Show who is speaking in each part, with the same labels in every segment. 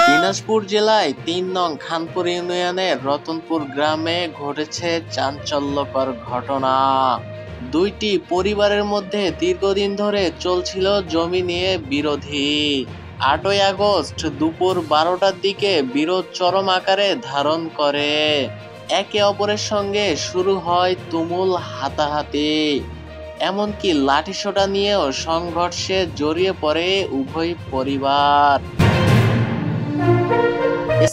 Speaker 1: দিনাজপুর জেলায় ৩ নং খানপুর ইউনিয়নের রতনপুর গ্রামে ঘটেছে চাঞ্চল্যকর ঘটনা। দুইটি পরিবারের মধ্যে দীর্ঘদিন ধরে চলছিল জমি নিয়ে বিরোধী। ৮ই আগস্ট দুপুর ১২টার দিকে বিরোধ চরম আকারে ধারণ করে। একে অপরের সঙ্গে শুরু হয় তুমুল হাতাহাতি, এমনকি লাঠিসোঁটা নিয়েও সংঘর্ষে জড়িয়ে পড়ে উভয় পরিবার।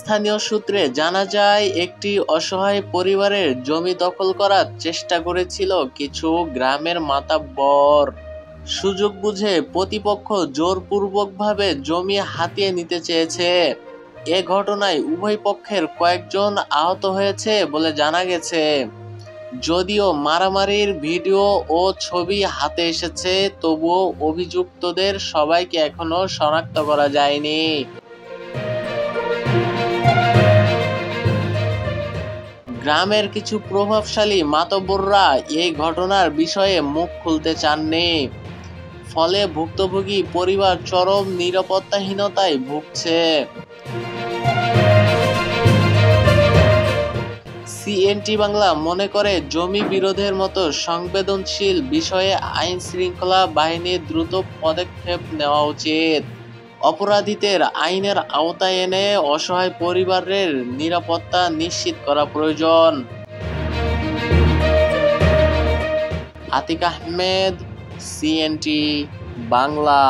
Speaker 1: স্থানীয় সূত্রে জানা যায়, একটি অসহায় পরিবারের জমি দখল করার চেষ্টা করেছিল কিছু গ্রামের মাতাব্বর। সুযোগ বুঝে প্রতিপক্ষ জোরপূর্বকভাবে জমি হাতিয়ে নিতে চেয়েছে। এ ঘটনায় উভয় পক্ষের কয়েকজন আহত হয়েছে বলে জানা গেছে। যদিও মারামারির ভিডিও ও ছবি হাতে এসেছে, তবুও অভিযুক্তদের সবাইকে এখনো শনাক্ত করা যায়নি। গ্রামের কিছু প্রভাবশালী মাতব্বররা এই ঘটনার বিষয়ে মুখ খুলতে চাননি। ফলে ভুক্তভোগী পরিবার চরম নিরাপত্তাহীনতায় ভুগছে। সিএনটি বাংলা মনে করে, জমি বিরোধের মতো সংবেদনশীল বিষয়ে আইন শৃঙ্খলা বাহিনীর দ্রুত পদক্ষেপ নেওয়া উচিত। অপরাধীদের আইনের আওতায় এনে অসহায় পরিবারের নিরাপত্তা নিশ্চিত করা প্রয়োজন। আতিক আহমেদ, সিএনটি বাংলা।